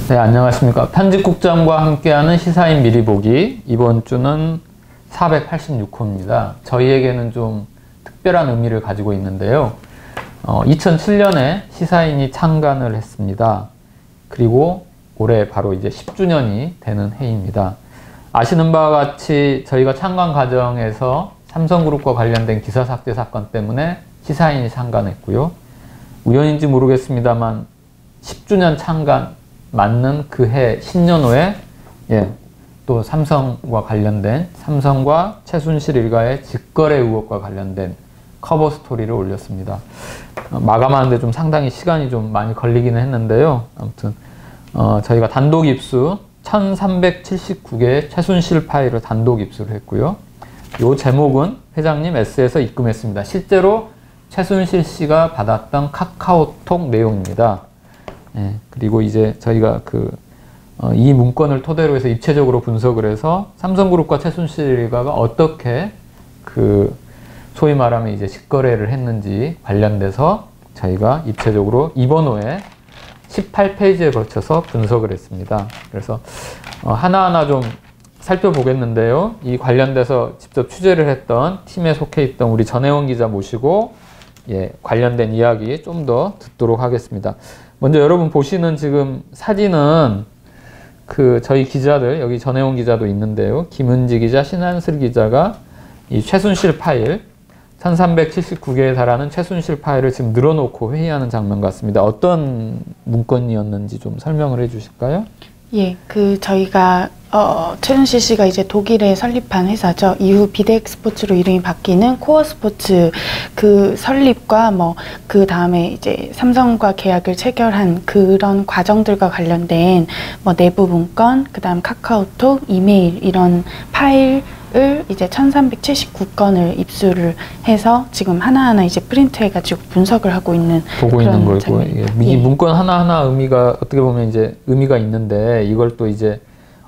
네, 안녕하십니까. 편집국장과 함께하는 시사인 미리 보기. 이번 주는 486호입니다. 저희에게는 좀 특별한 의미를 가지고 있는데요. 2007년에 시사인이 창간을 했습니다. 그리고 올해 바로 이제 10주년이 되는 해입니다. 아시는 바와 같이 저희가 창간 과정에서 삼성그룹과 관련된 기사 삭제 사건 때문에 시사인이 창간했고요. 우연인지 모르겠습니다만 10주년 창간 맞는 그 해 10년 후에 또 삼성과 관련된 삼성과 최순실 일가의 직거래 의혹과 관련된 커버 스토리를 올렸습니다. 마감하는데 좀 상당히 시간이 좀 많이 걸리기는 했는데요. 아무튼 저희가 단독 입수 1379개의 최순실 파일을 단독 입수를 했고요. 이 제목은 회장님 S에서 입금했습니다. 실제로 최순실 씨가 받았던 카카오톡 내용입니다. 그리고 이제 저희가 이 문건을 토대로 해서 입체적으로 분석을 해서 삼성그룹과 최순실 일가가 어떻게 소위 말하면 이제 직거래를 했는지 관련돼서 저희가 입체적으로 이번 호에 18페이지에 걸쳐서 분석을 했습니다. 그래서 하나하나 좀 살펴보겠는데요. 이 관련돼서 직접 취재를 했던 팀에 속해 있던 우리 전혜원 기자 모시고 관련된 이야기 좀 더 듣도록 하겠습니다. 먼저 여러분 보시는 지금 사진은 저희 기자들, 여기 전혜원 기자도 있는데요. 김은지 기자, 신한슬 기자가 이 최순실 파일 1379개에 달하는 최순실 파일을 지금 늘어놓고 회의하는 장면 같습니다. 어떤 문건이었는지 좀 설명을 해 주실까요? 예, 저희가 최순실 씨가 이제 독일에 설립한 회사죠. 이후 비덱스포츠로 이름이 바뀌는 코어스포츠 설립과 그 다음에 이제 삼성과 계약을 체결한 그런 과정들과 관련된 내부 문건, 그 다음 카카오톡, 이메일 이런 파일을 이제 1379건을 입수를 해서 지금 하나하나 이제 프린트해가지고 분석을 하고 있는 보고 있는 거고, 이 문건 하나하나 의미가 어떻게 보면 이제 의미가 있는데 이걸 또 이제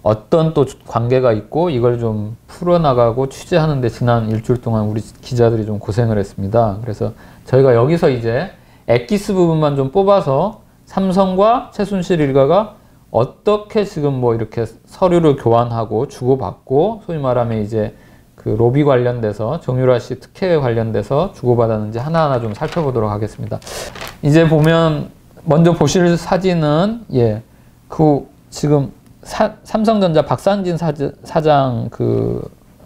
어떤 또 관계가 있고 이걸 좀 풀어나가고 취재하는데 지난 일주일 동안 우리 기자들이 좀 고생을 했습니다. 그래서 저희가 여기서 이제 엑기스 부분만 좀 뽑아서 삼성과 최순실 일가가 어떻게 지금 이렇게 서류를 교환하고 주고받고 소위 말하면 이제 로비 관련돼서 정유라 씨 특혜 관련돼서 주고받았는지 하나하나 좀 살펴보도록 하겠습니다. 이제 보면 먼저 보실 사진은 지금 삼성전자 박상진 사장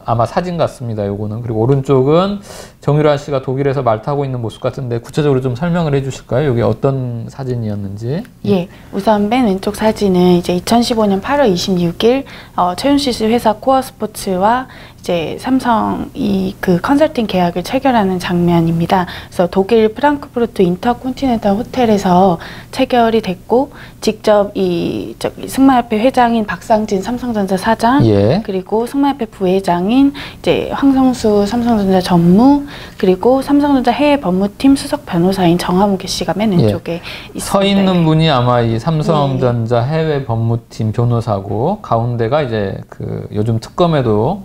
아마 사진 같습니다. 요거는. 그리고 오른쪽은 정유라 씨가 독일에서 말 타고 있는 모습 같은데 구체적으로 좀 설명을 해 주실까요? 이게 어떤 사진이었는지? 예, 우선 맨 왼쪽 사진은 이제 2015년 8월 26일 최순실 씨 회사 코어스포츠와 이제 삼성이 컨설팅 계약을 체결하는 장면입니다. 그래서 독일 프랑크푸르트 인터컨티넨탈 호텔에서 체결이 됐고 직접 승마협회 회장인 박상진 삼성전자 사장 그리고 승마협회 부회장인 이제 황성수 삼성전자 전무 그리고 삼성전자 해외 법무팀 수석 변호사인 정하무개 씨가 맨 왼쪽에 있습니다. 서 있는 분이 아마 이 삼성전자 해외 법무팀 변호사고 가운데가 이제 요즘 특검에도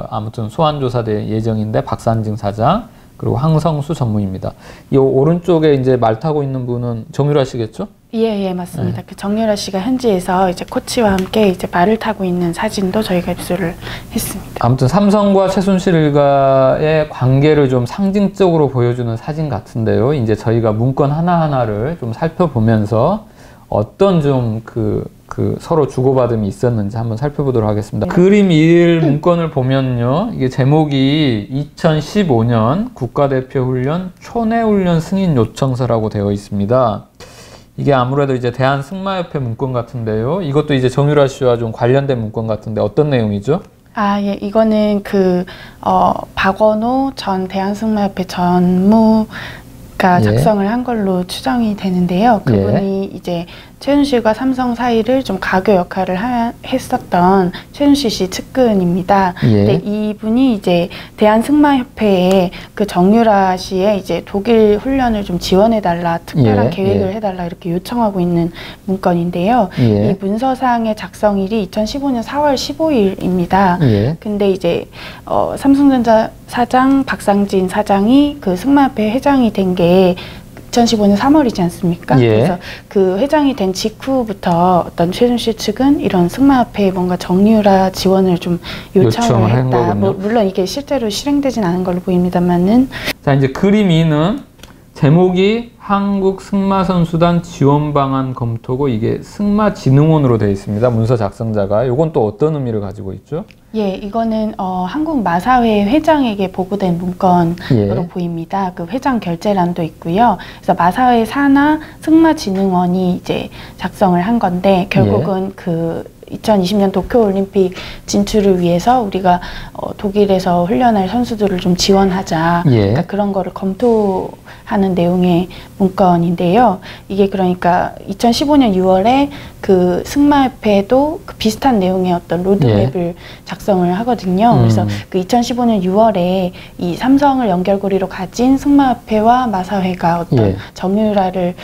아무튼 소환 조사될 예정인데 박상진 사장 그리고 황성수 전무입니다. 이 오른쪽에 이제 말 타고 있는 분은 정유라 씨겠죠? 예, 맞습니다. 정유라 씨가 현지에서 이제 코치와 함께 이제 말을 타고 있는 사진도 저희가 입수를 했습니다. 아무튼 삼성과 최순실 일가의 관계를 좀 상징적으로 보여주는 사진 같은데요. 이제 저희가 문건 하나하나를 좀 살펴보면서 어떤 좀 서로 주고받음이 있었는지 한번 살펴보도록 하겠습니다. 그림 1 문건을 보면요. 이게 제목이 2015년 국가대표 훈련 초내훈련 승인 요청서라고 되어 있습니다. 이게 아무래도 이제 대한승마협회 문건 같은데요. 이것도 이제 정유라 씨와 좀 관련된 문건 같은데 어떤 내용이죠? 예, 이거는 박원호 전 대한승마협회 전무가 작성을 한 걸로 추정이 되는데요. 그분이 이제 최순실과 삼성 사이를 좀 가교 역할을 했었던 최순실 씨 측근입니다. 근데 이분이 이제 대한승마협회에 정유라 씨의 이제 독일 훈련을 좀 지원해달라, 특별한 계획을 해달라 이렇게 요청하고 있는 문건인데요. 이 문서상의 작성일이 2015년 4월 15일입니다. 근데 이제 삼성전자 사장 박상진 사장이 승마협회 회장이 된 게 2015년 3월이지 않습니까? 예. 그래서 그 회장이 된 직후부터 어떤 최순실 측은 이런 승마협회에 뭔가 정유라 지원을 좀 요청을 한 했다. 거군요. 뭐 물론 이게 실제로 실행되진 않은 걸로 보입니다만은. 자, 이제 그림 2는 제목이 한국승마선수단 지원방안 검토고 이게 승마진흥원으로 되어 있습니다. 문서 작성자가. 이건 또 어떤 의미를 가지고 있죠? 예, 이거는 한국마사회 회장에게 보고된 문건으로 보입니다. 그 회장 결재란도 있고요. 그래서 마사회 산하 승마진흥원이 이제 작성을 한 건데 결국은 그 2020년 도쿄올림픽 진출을 위해서 우리가 독일에서 훈련할 선수들을 좀 지원하자. 그러니까 그런 거를 검토하는 내용의 문건인데요. 이게 그러니까 2015년 6월에 그 승마협회도 그 비슷한 내용의 어떤 로드맵을 작성을 하거든요. 그래서 그 2015년 6월에 이 삼성을 연결고리로 가진 승마협회와 마사회가 어떤 정유라를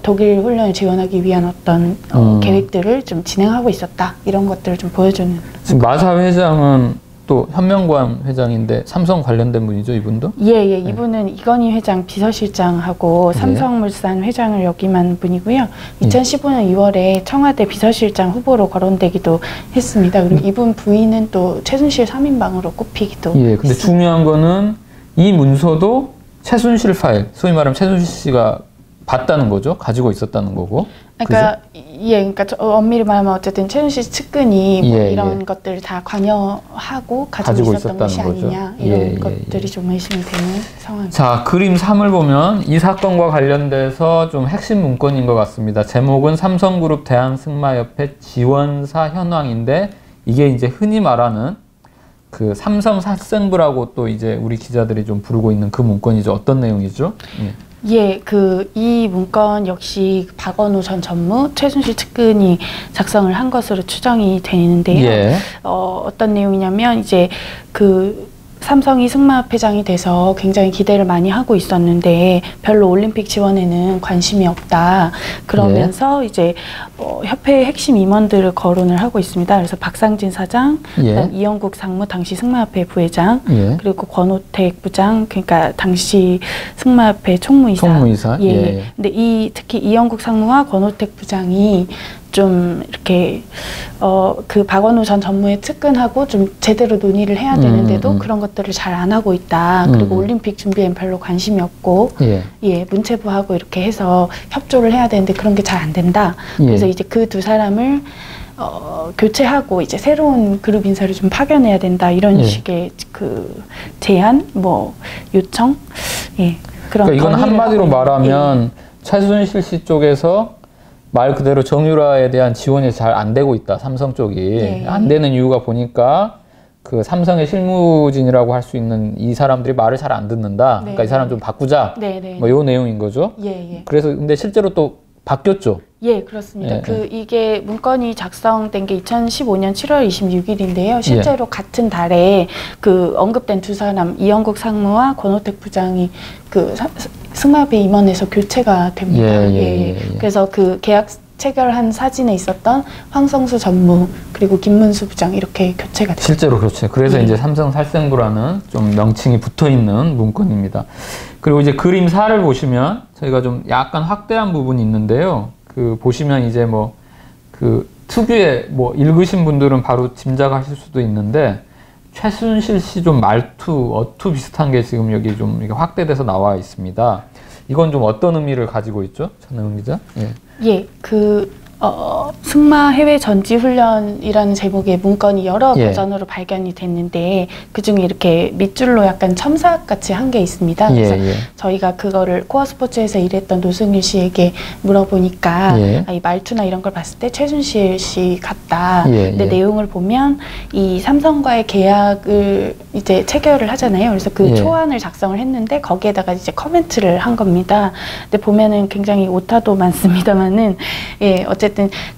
독일 훈련을 지원하기 위한 어떤 계획들을 좀 진행하고 있었다. 이런 것들을 좀 보여주는. 지금 마사회 회장은 또 현명관 회장인데 삼성 관련된 분이죠, 이분도? 예, 이분은 이건희 회장 비서실장하고 삼성물산 회장을 역임한 분이고요. 2015년 6월에 청와대 비서실장 후보로 거론되기도 했습니다. 그리고 이분 부인은 또 최순실 3인방으로 꼽히기도 근데 했습니다. 중요한 거는 이 문서도 최순실 파일, 소위 말하면 최순실 씨가 봤다는 거죠? 가지고 있었다는 거고. 그러니까 그러니까 엄밀히 말하면 어쨌든 최순실 측근이 뭐 이런 것들을 다 관여하고 가지고 있었던 것이 거죠. 아니냐 이런 것들이 좀 의심이 되는 상황입니다. 자, 그림 3을 보면 이 사건과 관련돼서 좀 핵심 문건인 것 같습니다. 제목은 삼성그룹 대한승마협회 지원사 현황인데 이게 이제 흔히 말하는 그 삼성 사생부라고 또 이제 우리 기자들이 좀 부르고 있는 그 문건이죠. 어떤 내용이죠? 이 문건 역시 박원우 전 전무 최순실 측근이 작성을 한 것으로 추정이 되는데요. 어떤 내용이냐면 이제 그 삼성이 승마협회장이 돼서 굉장히 기대를 많이 하고 있었는데 별로 올림픽 지원에는 관심이 없다. 그러면서 이제 협회의 핵심 임원들을 거론을 하고 있습니다. 그래서 박상진 사장, 이영국 상무 당시 승마협회 부회장, 그리고 권오택 부장, 그러니까 당시 승마협회 총무이사. 근데 특히 이영국 상무와 권오택 부장이 좀 이렇게 그 박원우 전 전무의 측근하고 좀 제대로 논의를 해야 되는데도 그런 것들을 잘 안 하고 있다. 그리고 올림픽 준비엔 별로 관심이 없고 문체부하고 이렇게 해서 협조를 해야 되는데 그런 게 잘 안 된다. 그래서 이제 그 두 사람을 교체하고 이제 새로운 그룹 인사를 좀 파견해야 된다. 이런 식의 그 제안, 뭐 요청, 그런. 그러니까 이건 한마디로 말하면 최순실 씨 쪽에서 말 그대로 정유라에 대한 지원이 잘 안 되고 있다. 삼성 쪽이. 안 되는 이유가 보니까 그 삼성의 실무진이라고 할 수 있는 이 사람들이 말을 잘 안 듣는다. 그러니까 이 사람 좀 바꾸자. 뭐 요 내용인 거죠. 그래서 근데 실제로 또 바뀌었죠. 그렇습니다. 이게 문건이 작성된 게 2015년 7월 26일인데요. 실제로 같은 달에 그 언급된 두 사람, 이영국 상무와 권오택 부장이 그 승마협회 임원에서 교체가 됩니다. 그래서 그 계약 체결한 사진에 있었던 황성수 전무 그리고 김문수 부장 이렇게 교체가 됩니다. 실제로 그렇죠. 그래서 이제 삼성 살생부라는 좀 명칭이 붙어 있는 문건입니다. 그리고 이제 그림 4를 보시면 저희가 좀 약간 확대한 부분이 있는데요. 그 보시면 이제 뭐 그 특유의 뭐 읽으신 분들은 바로 짐작하실 수도 있는데 최순실 씨 좀 말투, 어투 비슷한 게 지금 여기 좀 이게 확대돼서 나와 있습니다. 이건 좀 어떤 의미를 가지고 있죠? 전혜은 기자? 승마 해외 전지 훈련이라는 제목의 문건이 여러 버전으로 발견이 됐는데 그중에 이렇게 밑줄로 약간 첨삭같이 한 게 있습니다. 그래서 저희가 그거를 코어 스포츠에서 일했던 노승일 씨에게 물어보니까 이 말투나 이런 걸 봤을 때 최순실 씨 같다. 근데 내용을 보면 이 삼성과의 계약을 이제 체결을 하잖아요. 그래서 그 초안을 작성을 했는데 거기에다가 이제 커멘트를 한 겁니다. 근데 보면은 굉장히 오타도 많습니다만은 어쨌든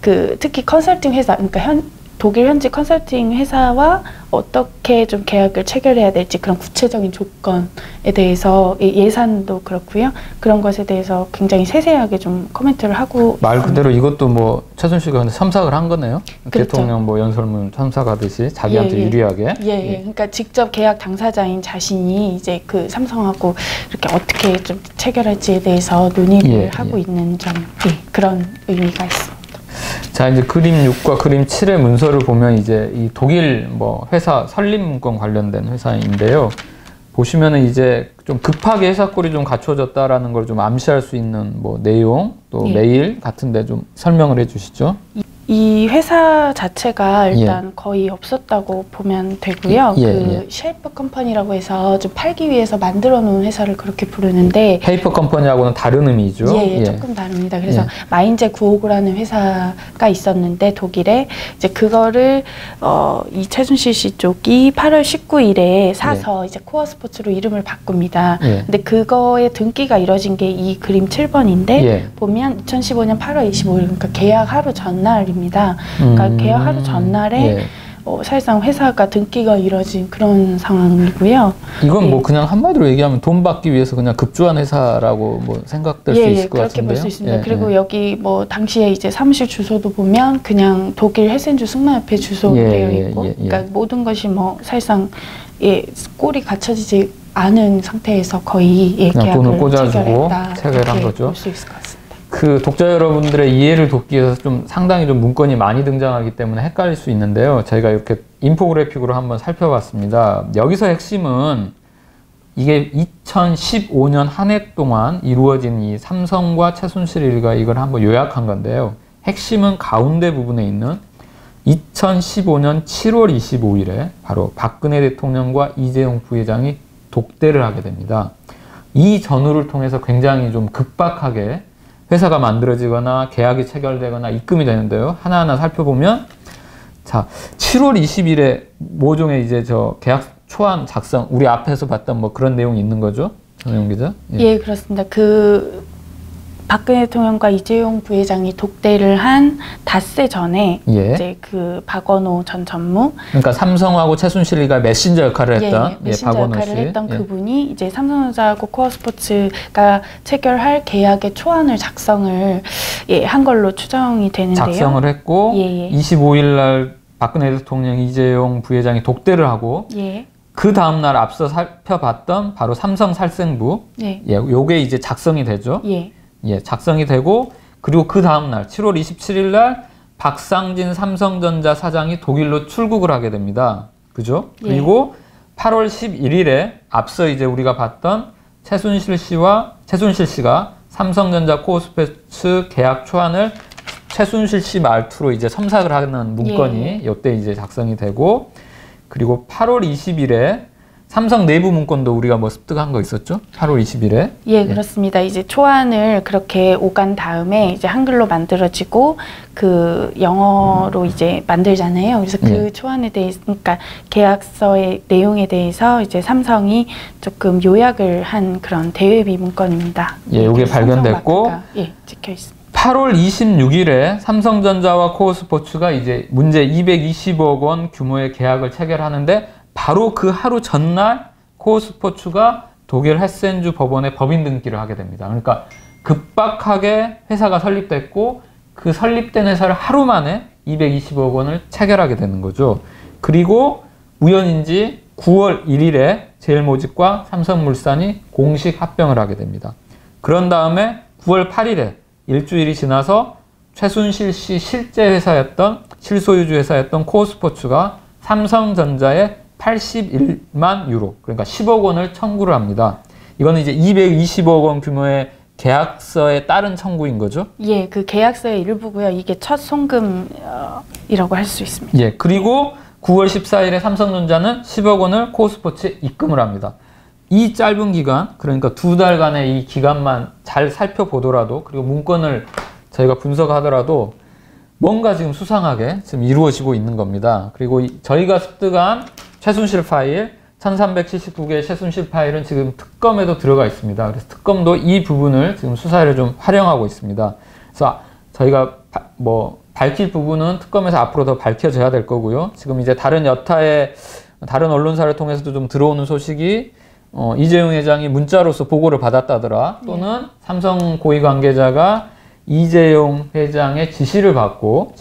그 특히 컨설팅 회사, 그러니까 독일 현지 컨설팅 회사와 어떻게 좀 계약을 체결해야 될지 그런 구체적인 조건에 대해서 예산도 그렇고요. 그런 것에 대해서 굉장히 세세하게 좀 코멘트를 하고 말 그대로 이것도 뭐 최순실가 근데 첨삭을 한 거네요. 그렇죠. 대통령 뭐 연설문 첨삭하듯이 자기한테 유리하게. 예. 그러니까 직접 계약 당사자인 자신이 이제 그 삼성하고 이렇게 어떻게 좀 체결할지에 대해서 논의를 하고 있는 점, 그런 의미가 있습니다. 자, 이제 그림 6과 그림 7의 문서를 보면 이제 이 독일 뭐 회사 설립 문건 관련된 회사인데요. 보시면은 이제 좀 급하게 회사꼴이 좀 갖춰졌다라는 걸 좀 암시할 수 있는 뭐 내용 또 메일 같은데 좀 설명을 해주시죠. 이 회사 자체가 일단 거의 없었다고 보면 되고요. 쉐이프 컴퍼니라고 해서 좀 팔기 위해서 만들어 놓은 회사를 그렇게 부르는데 페이퍼 컴퍼니하고는 다른 의미죠. 조금 다릅니다. 그래서 마인제 959라는 회사가 있었는데 독일에 이제 그거를 이 최순실 씨 쪽이 8월 19일에 사서 이제 코어 스포츠로 이름을 바꿉니다. 근데 그거의 등기가 이뤄진 게 이 그림 7번인데 보면 2015년 8월 25일 그러니까 계약 하루 전날입니다. 그러니까 계약 하루 전날에 사실상 회사가 등기가 이뤄진 그런 상황이고요. 이건 뭐 그냥 한마디로 얘기하면 돈 받기 위해서 그냥 급조한 회사라고 뭐 생각될 수 있을 것 같은데요. 그렇게 볼 수 있습니다. 그리고 여기 뭐 당시에 이제 사무실 주소도 보면 그냥 독일 헬센주 승마협회 주소 되어 있고, 그러니까 모든 것이 뭐 사실상 꼴이 갖춰지지 않은 상태에서 거의 그냥 돈을 꽂아주고 체결한 거죠. 볼 수 있을 것 같습니다. 그 독자 여러분들의 이해를 돕기 위해서 좀 상당히 좀 문건이 많이 등장하기 때문에 헷갈릴 수 있는데요. 저희가 이렇게 인포그래픽으로 한번 살펴봤습니다. 여기서 핵심은 이게 2015년 한 해 동안 이루어진 이 삼성과 최순실 일가 이걸 한번 요약한 건데요. 핵심은 가운데 부분에 있는 2015년 7월 25일에 바로 박근혜 대통령과 이재용 부회장이 독대를 하게 됩니다. 이 전후를 통해서 굉장히 좀 급박하게 회사가 만들어지거나 계약이 체결되거나 입금이 되는데요. 하나하나 살펴보면 자, 7월 20일에 모종의 이제 저 계약 초안 작성 우리 앞에서 봤던 뭐 그런 내용이 있는 거죠. 전혜영 기자. 그렇습니다. 그 박근혜 대통령과 이재용 부회장이 독대를 한 닷새 전에 이제 그 박원호 전 전무 그러니까 삼성하고 최순실이가 메신저 역할을 했던 메신저 역할을 했던 그분이 이제 삼성전자하고 코어스포츠가 체결할 계약의 초안을 작성을 한 걸로 추정이 되는데요. 작성을 했고 25일 날 박근혜 대통령 이재용 부회장이 독대를 하고 그 다음날 앞서 살펴봤던 바로 삼성 살생부 요게 이제 작성이 되죠. 작성이 되고 그리고 그 다음날 7월 27일 날 박상진 삼성전자 사장이 독일로 출국을 하게 됩니다. 그죠? 그리고 8월 11일에 앞서 이제 우리가 봤던 최순실 씨가 삼성전자 코어스포츠 계약 초안을 최순실 씨 말투로 이제 첨삭을 하는 문건이 이때 이제 작성이 되고 그리고 8월 20일에 삼성 내부 문건도 우리가 뭐 습득한 거 있었죠? 8월 20일에. 그렇습니다. 이제 초안을 그렇게 오간 다음에 이제 한글로 만들어지고 그 영어로 이제 만들잖아요. 그래서 그 초안에 대해서, 그러니까 계약서의 내용에 대해서 이제 삼성이 조금 요약을 한 그런 대외비 문건입니다. 이게 발견됐고, 찍혀 있습니다. 8월 26일에 삼성전자와 코어스포츠가 이제 문제 220억 원 규모의 계약을 체결하는데 바로 그 하루 전날 코어스포츠가 독일 헤센주 법원에 법인 등기를 하게 됩니다. 그러니까 급박하게 회사가 설립됐고 그 설립된 회사를 하루 만에 220억 원을 체결하게 되는 거죠. 그리고 우연인지 9월 1일에 제일모직과 삼성물산이 공식 합병을 하게 됩니다. 그런 다음에 9월 8일에 일주일이 지나서 최순실 씨 실제 회사였던 실소유주 회사였던 코어스포츠가 삼성전자에 81만 유로, 그러니까 10억 원을 청구를 합니다. 이거는 이제 220억 원 규모의 계약서에 따른 청구인 거죠? 그 계약서의 일부고요. 이게 첫 송금이라고 할 수 있습니다. 그리고 9월 14일에 삼성전자는 10억 원을 코어스포츠에 입금을 합니다. 이 짧은 기간, 그러니까 2달간의 이 기간만 잘 살펴보더라도, 그리고 문건을 저희가 분석하더라도 뭔가 지금 수상하게 지금 이루어지고 있는 겁니다. 그리고 저희가 습득한 최순실 파일, 1379개의 최순실 파일은 지금 특검에도 들어가 있습니다. 그래서 특검도 이 부분을 지금 수사를 좀 활용하고 있습니다. 그래서 저희가 밝힐 부분은 특검에서 앞으로 더 밝혀져야 될 거고요. 지금 이제 다른 여타의 다른 언론사를 통해서도 좀 들어오는 소식이 이재용 회장이 문자로서 보고를 받았다더라. 또는 삼성 고위 관계자가 이재용 회장의 지시를 받고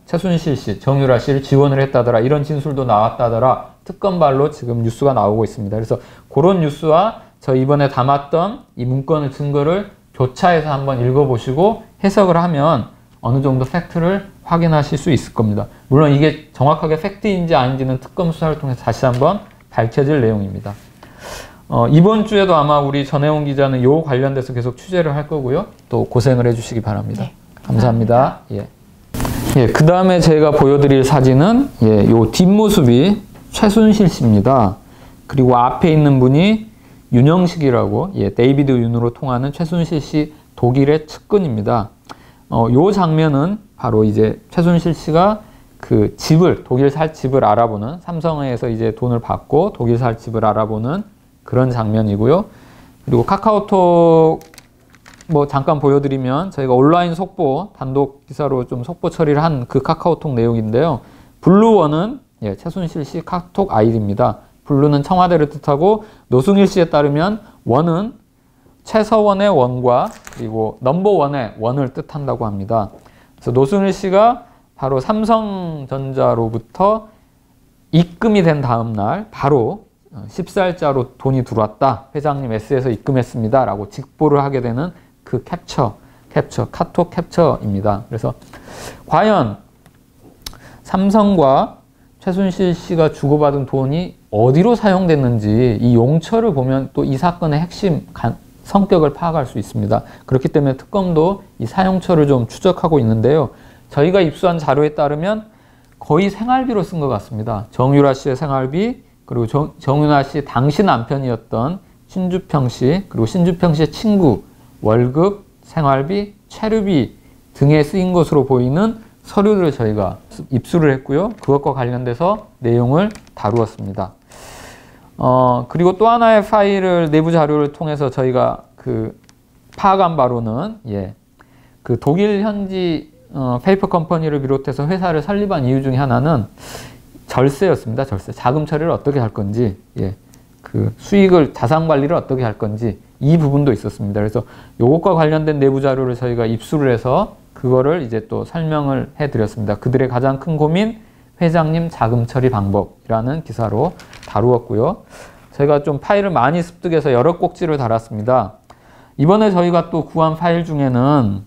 최순실 씨, 정유라 씨를 지원을 했다더라. 이런 진술도 나왔다더라. 특검발로 지금 뉴스가 나오고 있습니다. 그래서 그런 뉴스와 저 이번에 담았던 이 문건의 증거를 교차해서 한번 읽어보시고 해석을 하면 어느 정도 팩트를 확인하실 수 있을 겁니다. 물론 이게 정확하게 팩트인지 아닌지는 특검 수사를 통해서 다시 한번 밝혀질 내용입니다. 이번 주에도 아마 우리 전혜원 기자는 요 관련돼서 계속 취재를 할 거고요. 또 고생을 해주시기 바랍니다. 네, 감사합니다. 예. 예, 그 다음에 제가 보여드릴 사진은 요 뒷모습이 최순실 씨입니다. 그리고 앞에 있는 분이 윤영식이라고 데이비드 윤으로 통하는 최순실 씨 독일의 측근입니다. 요 장면은 바로 이제 최순실 씨가 그 집을 독일 살 집을 알아보는 삼성에서 이제 돈을 받고 독일 살 집을 알아보는 그런 장면이고요. 그리고 카카오톡 뭐 잠깐 보여드리면 저희가 온라인 속보 단독 기사로 좀 속보 처리를 한 그 카카오톡 내용인데요. 블루원은 최순실 씨 카톡 아이디입니다. 블루는 청와대를 뜻하고 노승일 씨에 따르면 원은 최서원의 원과 그리고 넘버원의 원을 뜻한다고 합니다. 그래서 노승일 씨가 바로 삼성전자로부터 입금이 된 다음 날 바로 10살자로 돈이 들어왔다. 회장님 S에서 입금했습니다. 라고 직보를 하게 되는 그 카톡 캡처입니다. 그래서 과연 삼성과 최순실 씨가 주고받은 돈이 어디로 사용됐는지 이 용처를 보면 또 이 사건의 핵심 성격을 파악할 수 있습니다. 그렇기 때문에 특검도 이 사용처를 좀 추적하고 있는데요. 저희가 입수한 자료에 따르면 거의 생활비로 쓴 것 같습니다. 정유라 씨의 생활비, 그리고 정유라 씨 당시 남편이었던 신주평 씨, 그리고 신주평 씨의 친구, 월급, 생활비, 체류비 등에 쓰인 것으로 보이는 서류들을 저희가 입수를 했고요. 그것과 관련돼서 내용을 다루었습니다. 그리고 또 하나의 파일을 내부 자료를 통해서 저희가 그 파악한 바로는 그 독일 현지 페이퍼 컴퍼니를 비롯해서 회사를 설립한 이유 중에 하나는 절세였습니다. 절세. 자금 처리를 어떻게 할 건지, 그 수익을 자산 관리를 어떻게 할 건지 이 부분도 있었습니다. 그래서 요것과 관련된 내부 자료를 저희가 입수를 해서 그거를 이제 또 설명을 해드렸습니다. 그들의 가장 큰 고민, 회장님 자금 처리 방법이라는 기사로 다루었고요. 저희가 좀 파일을 많이 습득해서 여러 꼭지를 달았습니다. 이번에 저희가 또 구한 파일 중에는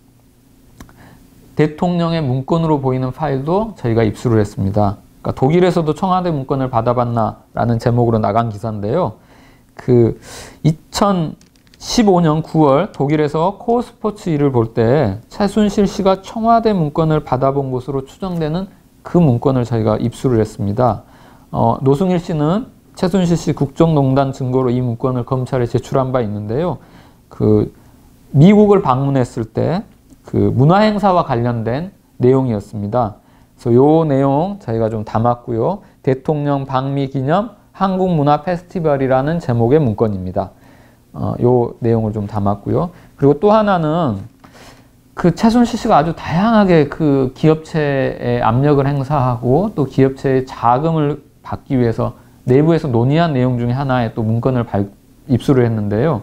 대통령의 문건으로 보이는 파일도 저희가 입수를 했습니다. 그러니까 독일에서도 청와대 문건을 받아봤나라는 제목으로 나간 기사인데요. 그 2015년 9월 독일에서 코어 스포츠 일을 볼 때 최순실 씨가 청와대 문건을 받아본 것으로 추정되는 그 문건을 저희가 입수를 했습니다. 노승일 씨는 최순실 씨 국정농단 증거로 이 문건을 검찰에 제출한 바 있는데요. 그 미국을 방문했을 때 그 문화행사와 관련된 내용이었습니다. 그래서 요 내용 저희가 좀 담았고요. 대통령 방미 기념 한국문화 페스티벌이라는 제목의 문건입니다. 요 내용을 좀 담았고요. 그리고 또 하나는 그 최순실 씨가 아주 다양하게 그 기업체에 압력을 행사하고 또 기업체의 자금을 받기 위해서 내부에서 논의한 내용 중에 하나의 또 문건을 입수를 했는데요.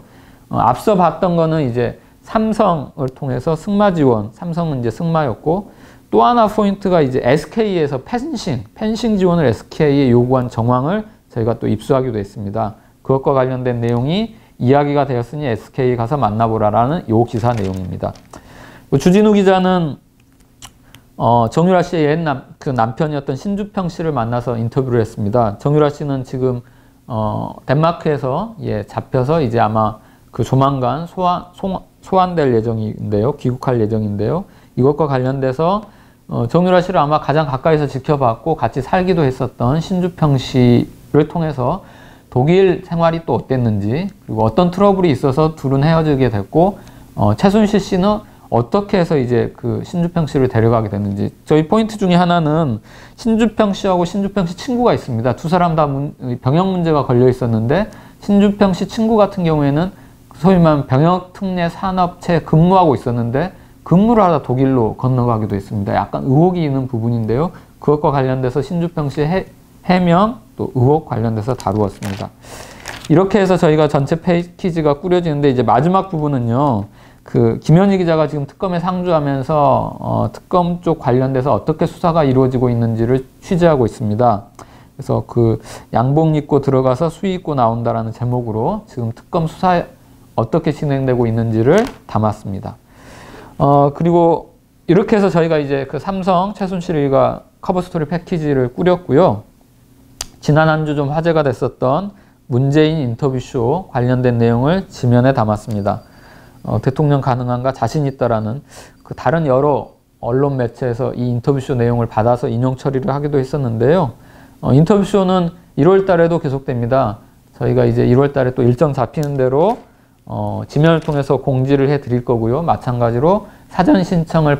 앞서 봤던 거는 이제 삼성을 통해서 승마 지원, 삼성은 이제 승마였고 또 하나 포인트가 이제 SK에서 펜싱 지원을 SK에 요구한 정황을 저희가 또 입수하기도 했습니다. 그것과 관련된 내용이 이야기가 되었으니 SK 가서 만나보라라는 요 기사 내용입니다. 주진우 기자는 정유라 씨의 그 남편이었던 신주평 씨를 만나서 인터뷰를 했습니다. 정유라 씨는 지금 덴마크에서 잡혀서 이제 아마 그 조만간 소환될 예정인데요. 귀국할 예정인데요. 이것과 관련돼서 정유라 씨를 아마 가장 가까이서 지켜봤고 같이 살기도 했었던 신주평 씨를 통해서 독일 생활이 또 어땠는지 그리고 어떤 트러블이 있어서 둘은 헤어지게 됐고 최순실 씨는 어떻게 해서 이제 그 신주평 씨를 데려가게 됐는지 저희 포인트 중에 하나는 신주평 씨하고 신주평 씨 친구가 있습니다. 두 사람 다 병역 문제가 걸려 있었는데 신주평 씨 친구 같은 경우에는 소위 말하면 병역특례 산업체에 근무하고 있었는데 근무를 하다 독일로 건너가기도 했습니다. 약간 의혹이 있는 부분인데요. 그것과 관련돼서 신주평시 해명 또 의혹 관련돼서 다루었습니다. 이렇게 해서 저희가 전체 패키지가 꾸려지는데 이제 마지막 부분은요. 그 김현희 기자가 지금 특검에 상주하면서 특검 쪽 관련돼서 어떻게 수사가 이루어지고 있는지를 취재하고 있습니다. 그래서 그 양복 입고 들어가서 수의 입고 나온다라는 제목으로 지금 특검 수사 어떻게 진행되고 있는지를 담았습니다. 그리고 이렇게 해서 저희가 이제 그 삼성 최순실 일가 커버 스토리 패키지를 꾸렸고요. 지난 한 주 좀 화제가 됐었던 문재인 인터뷰쇼 관련된 내용을 지면에 담았습니다. 대통령 가능한가 자신 있다라는 그 다른 여러 언론 매체에서 이 인터뷰쇼 내용을 받아서 인용 처리를 하기도 했었는데요. 인터뷰쇼는 1월 달에도 계속됩니다. 저희가 이제 1월 달에 또 일정 잡히는 대로 지면을 통해서 공지를 해 드릴 거고요. 마찬가지로 사전 신청을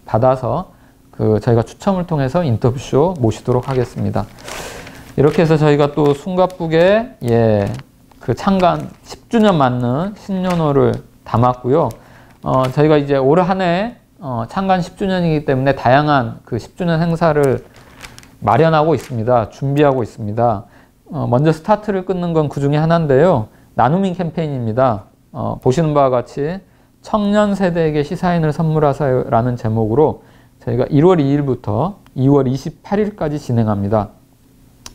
받아서 그 저희가 추첨을 통해서 인터뷰쇼 모시도록 하겠습니다. 이렇게 해서 저희가 또 숨가쁘게 그 창간 10주년 맞는 신년호를 담았고요. 저희가 이제 올 한 해 창간 10주년이기 때문에 다양한 그 10주년 행사를 마련하고 있습니다. 준비하고 있습니다. 먼저 스타트를 끊는 건 그 중에 하나인데요. 나눔인 캠페인입니다. 보시는 바와 같이 청년 세대에게 시사인을 선물하세요라는 제목으로 저희가 1월 2일부터 2월 28일까지 진행합니다.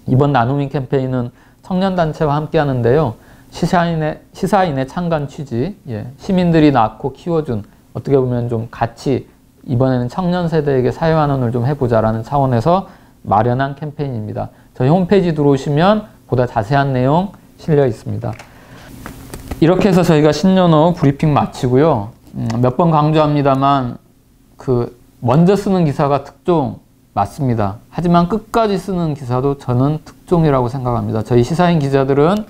이번 나눔인 캠페인은 청년단체와 함께 하는데요. 시사인의 창간 취지, 시민들이 낳고 키워준 어떻게 보면 좀 같이 이번에는 청년 세대에게 사회환원을 좀 해보자라는 차원에서 마련한 캠페인입니다. 저희 홈페이지 들어오시면 보다 자세한 내용 실려 있습니다. 이렇게 해서 저희가 신년호 브리핑 마치고요. 몇 번 강조합니다만 그 먼저 쓰는 기사가 특종 맞습니다. 하지만 끝까지 쓰는 기사도 저는 특종이라고 생각합니다. 저희 시사인 기자들은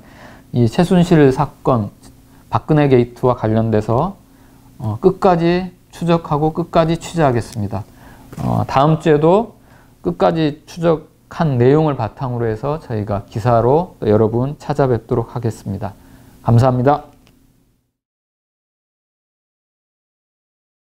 이 최순실 사건, 박근혜 게이트와 관련돼서 끝까지 추적하고 끝까지 취재하겠습니다. 다음 주에도 끝까지 추적한 내용을 바탕으로 해서 저희가 기사로 여러분 찾아뵙도록 하겠습니다. 감사합니다.